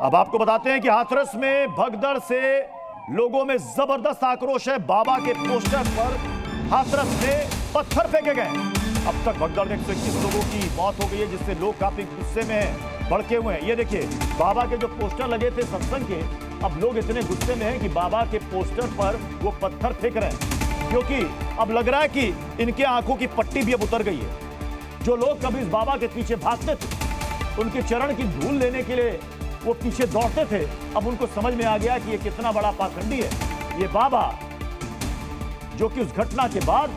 अब आपको बताते हैं कि हाथरस में भगदड़ से लोगों में जबरदस्त आक्रोश है। बाबा के पोस्टर पर हाथरस में पत्थर फेंके गए। अब तक भगदड़ में 121 लोगों की मौत हो गई है, जिससे लोग काफी गुस्से में हैं, भड़के हुए हैं। ये देखिए, बाबा के जो पोस्टर लगे थे सत्संग के, अब लोग इतने गुस्से में हैं कि बाबा के पोस्टर पर वो पत्थर फेंक रहे हैं, क्योंकि अब लग रहा है कि इनके आंखों की पट्टी भी अब उतर गई है। जो लोग कभी इस बाबा के पीछे भागते थे, उनके चरण की धूल लेने के लिए वो पीछे दौड़ते थे, अब उनको समझ में आ गया कि ये कितना बड़ा पाखंडी है ये बाबा, जो कि उस घटना के बाद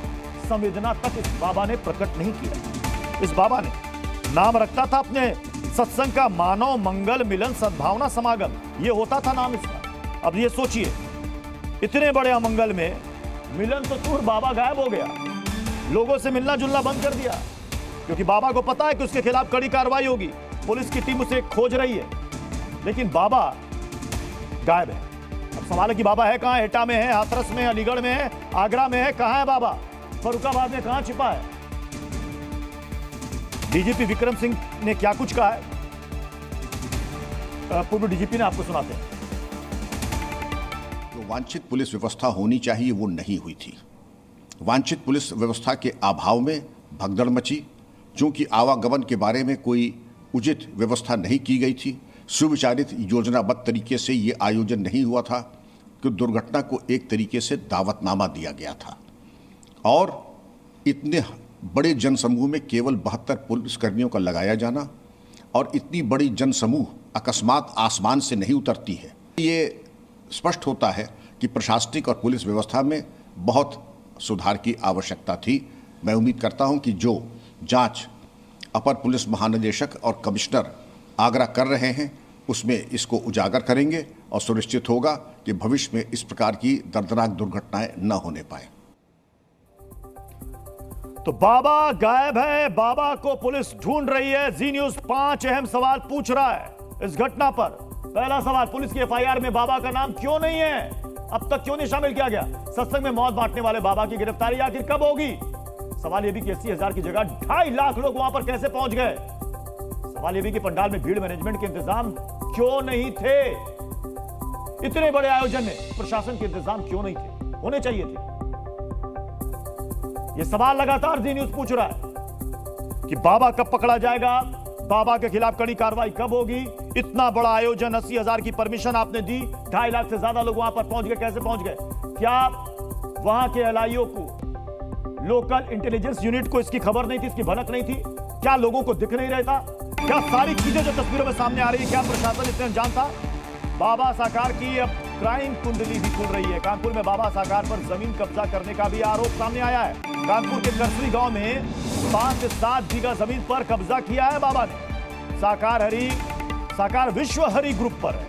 संवेदना तक इस बाबा ने प्रकट नहीं किया। इस बाबा ने नाम रखता था अपने सत्संग का मानव मंगल मिलन सद्भावना समागम, ये होता था नाम इसका। अब ये सोचिए, इतने बड़े अमंगल में मिलन तो दूर, बाबा गायब हो गया, लोगों से मिलना जुलना बंद कर दिया, क्योंकि बाबा को पता है कि उसके खिलाफ कड़ी कार्रवाई होगी, पुलिस की टीम उसे खोज रही है, लेकिन बाबा गायब है। अब सवाल है कि बाबा है कहां? एटा में है, हाथरस में, अलीगढ़ में है, आगरा में है, कहां है बाबा? फर्रुखाबाद में कहां छिपा है? डीजीपी विक्रम सिंह ने क्या कुछ कहा है, पूर्व डीजीपी ने, आपको सुनाते हैं। जो वांछित पुलिस व्यवस्था होनी चाहिए वो नहीं हुई थी। वांछित पुलिस व्यवस्था के अभाव में भगदड़ मची, चूंकि आवागमन के बारे में कोई उचित व्यवस्था नहीं की गई थी, सुविचारित योजनाबद्ध तरीके से ये आयोजन नहीं हुआ था, कि दुर्घटना को एक तरीके से दावतनामा दिया गया था। और इतने बड़े जनसमूह में केवल 72 पुलिसकर्मियों का लगाया जाना, और इतनी बड़ी जनसमूह अकस्मात आसमान से नहीं उतरती है, ये स्पष्ट होता है कि प्रशासनिक और पुलिस व्यवस्था में बहुत सुधार की आवश्यकता थी। मैं उम्मीद करता हूं कि जो जांच अपर पुलिस महानिदेशक और कमिश्नर आगरा कर रहे हैं, उसमें इसको उजागर करेंगे और सुनिश्चित होगा कि भविष्य में इस प्रकार की दर्दनाक दुर्घटनाएं न होने पाए। तो बाबा गायब है, बाबा को पुलिस ढूंढ रही है। जी न्यूज 5 अहम सवाल पूछ रहा है इस घटना पर। पहला सवाल, पुलिस की एफआईआर में बाबा का नाम क्यों नहीं है? अब तक क्यों नहीं शामिल किया गया? सत्संग में मौत बांटने वाले बाबा की गिरफ्तारी आखिर कब होगी? सवाल यह भी कि 80,000 की जगह 2.5 लाख लोग वहां पर कैसे पहुंच गए? सवाल यह भी कि पंडाल में भीड़ मैनेजमेंट के इंतजाम क्यों नहीं थे? इतने बड़े आयोजन में प्रशासन के इंतजाम क्यों नहीं थे? होने चाहिए थे। यह सवाल लगातार जी न्यूज पूछ रहा है कि बाबा कब पकड़ा जाएगा, बाबा के खिलाफ कड़ी कार्रवाई कब होगी? इतना बड़ा आयोजन, 80,000 की परमिशन आपने दी, 2.5 लाख से ज्यादा लोग वहां पर पहुंच गए, कैसे पहुंच गए? क्या वहां के एलआईओ को, लोकल इंटेलिजेंस यूनिट को इसकी खबर नहीं थी, इसकी भनक नहीं थी? क्या लोगों को दिख नहीं रहता? क्या सारी चीजें जो तस्वीरों में सामने आ रही है, क्या प्रशासन इससे अनजान था? बाबा साकार की अब क्राइम कुंडली भी खुल रही है। कानपुर में बाबा साकार पर जमीन कब्जा करने का भी आरोप सामने आया है। कानपुर के करसरी गांव में 5 से 7 बीघा जमीन पर कब्जा किया है बाबा ने। साकार विश्व हरि ग्रुप पर है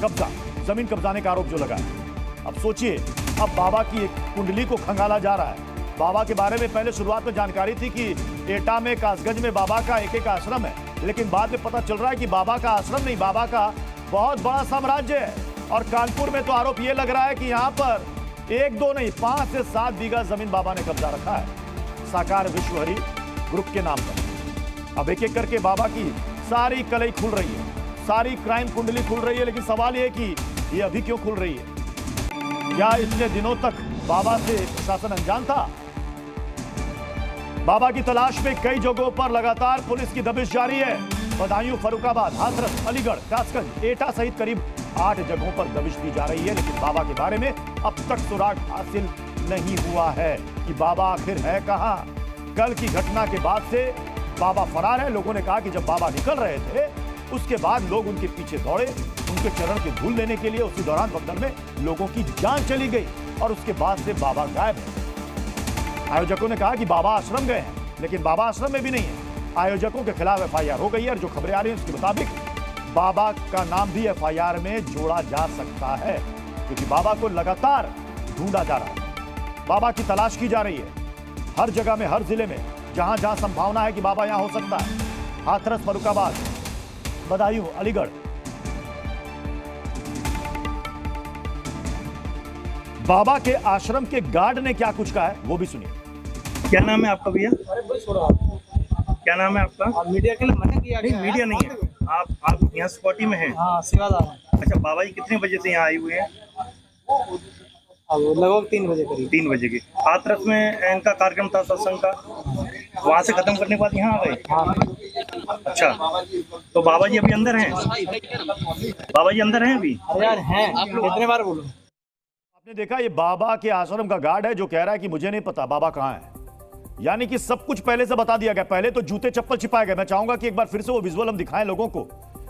कब्जा, जमीन कब्जाने का आरोप जो लगा है। अब सोचिए, अब बाबा की एक कुंडली को खंगाला जा रहा है। बाबा के बारे में पहले शुरुआत में जानकारी थी कि एटा में, कासगंज में बाबा का एक आश्रम है, लेकिन बाद में पता चल रहा है कि बाबा का आश्रम नहीं, बाबा का बहुत बड़ा साम्राज्य है। और कानपुर में तो आरोप यह लग रहा है कि यहां पर 1-2 नहीं, 5 से 7 बीघा जमीन बाबा ने कब्जा रखा है साकार विश्व हरि ग्रुप के नाम पर। अब एक एक करके बाबा की सारी कलई खुल रही है, सारी क्राइम कुंडली खुल रही है। लेकिन सवाल यह कि ये अभी क्यों खुल रही है? क्या इतने दिनों तक बाबा से प्रशासन अनजान था? बाबा की तलाश में कई जगहों पर लगातार पुलिस की दबिश जारी है। बदायूं, फर्रुखाबाद, हाथरस, अलीगढ़, कासगंज, एटा सहित करीब 8 जगहों पर दबिश दी जा रही है, लेकिन बाबा के बारे में अब तक सुराग हासिल नहीं हुआ है कि बाबा आखिर है कहां। कल की घटना के बाद से बाबा फरार है। लोगों ने कहा कि जब बाबा निकल रहे थे, उसके बाद लोग उनके पीछे दौड़े, उनके चरण की धूल लेने के लिए। उसी दौरान भगदड़ में लोगों की जान चली गई और उसके बाद से बाबा गायब है। आयोजकों ने कहा कि बाबा आश्रम गए हैं, लेकिन बाबा आश्रम में भी नहीं है। आयोजकों के खिलाफ एफआईआर हो गई है और जो खबरें आ रही हैं उसके मुताबिक बाबा का नाम भी एफआईआर में जोड़ा जा सकता है, क्योंकि बाबा को लगातार ढूंढा जा रहा है, बाबा की तलाश की जा रही है हर जगह में, हर जिले में, जहां जहां संभावना है कि बाबा यहां हो सकता है। हाथरस, फर्रुखाबाद, बदायूं, अलीगढ़। बाबा के आश्रम के गार्ड ने क्या कुछ कहा है वो भी सुनिए। क्या नाम है आपका भैया? क्या नाम है आपका? मीडिया के लिए मना किया गया है। मीडिया नहीं है। आप यहाँ सिक्योरिटी में हैं? हाँ सेवादार हैं। अच्छा, बाबा जी कितने बजे से यहाँ आए हुए हैं? अब लगभग 3 बजे करीब। 3 बजे के। हाथरस में इनका कार्यक्रम था सत्संग का, वहाँ से खत्म करने के बाद यहाँ आ गए? हाँ। अच्छा, तो बाबा जी अभी अंदर हैं? बाबा जी अंदर हैं अभी? अरे यार हैं, कितने बार बोलूं। आपने देखा, ये बाबा के आश्रम का गार्ड है जो कह रहा है कि मुझे नहीं पता बाबा कहाँ है। यानी कि सब कुछ पहले से बता दिया गया। पहले तो जूते चप्पल छिपाए गए। मैं चाहूंगा कि एक बार फिर से वो विजुअल हम दिखाएं लोगों को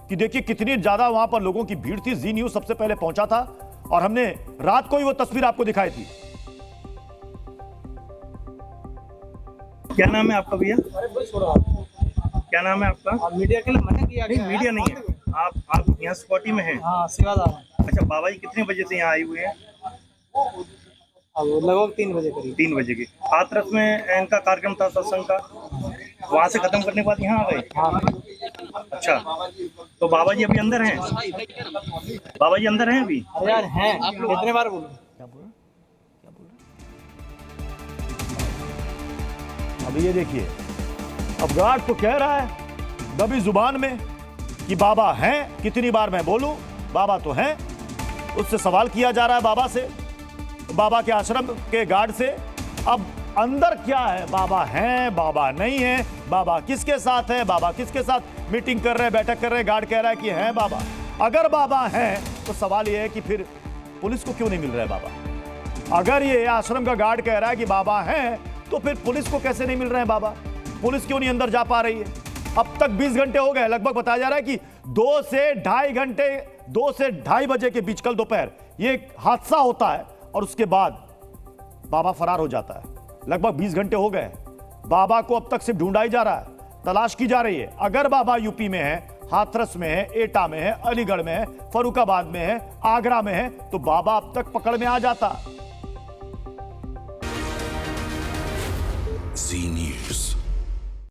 कि देखिए कितनी ज्यादा वहां पर लोगों की भीड़ थी। जी न्यूज सबसे पहले पहुंचा था और हमने रात को ही वो तस्वीर आपको दिखाई थी। क्या नाम है आपका भैया? क्या नाम है आपका? मीडिया के लिए मना किया नहीं, मीडिया नहीं है। आप यहाँ सिक्योरिटी में हैं? हाँ सेवादार हैं। अच्छा, बाबा जी कितने बजे से यहाँ आए हुए हैं? अब लगभग 3 बजे करीब। 3 बजे के। हाथरस में इनका कार्यक्रम था सत्संग का, वहाँ से खत्म करने के बाद यहाँ आ गए? हाँ। अच्छा, तो बाबा जी अभी अंदर हैं? बाबा जी अंदर हैं अभी? अरे यार हैं, कितने बार बोलूं। अभी ये देखिए, अब गार्ड तो कह रहा है दबी जुबान में कि बाबा हैं। कितनी बार मैं बोलूं, बाबा तो हैं। उससे सवाल किया जा रहा है बाबा से, बाबा के आश्रम के गार्ड से। अब अंदर क्या है, बाबा हैं, बाबा नहीं है, बाबा किसके साथ है, बाबा किसके साथ मीटिंग कर रहे हैं, बैठक कर रहे हैं। गार्ड कह रहा है कि हैं बाबा। अगर बाबा हैं तो सवाल यह है कि फिर पुलिस को क्यों नहीं मिल रहा है बाबा? अगर ये आश्रम का गार्ड कह रहा है कि बाबा हैं तो फिर पुलिस को कैसे नहीं मिल रहे हैं बाबा? पुलिस क्यों नहीं अंदर जा पा रही है? अब तक 20 घंटे हो गए लगभग। बताया जा रहा है कि 2 से ढाई बजे के बीच कल दोपहर ये एक हादसा होता है और उसके बाद बाबा फरार हो जाता है। लगभग 20 घंटे हो गए। बाबा को अब तक सिर्फ ढूंढा ही जा रहा है, तलाश की जा रही है। अगर बाबा यूपी में है, हाथरस में है, एटा में है, अलीगढ़ में है, फरुखाबाद में है, आगरा में है, तो बाबा अब तक पकड़ में आ जाता। जी न्यूज।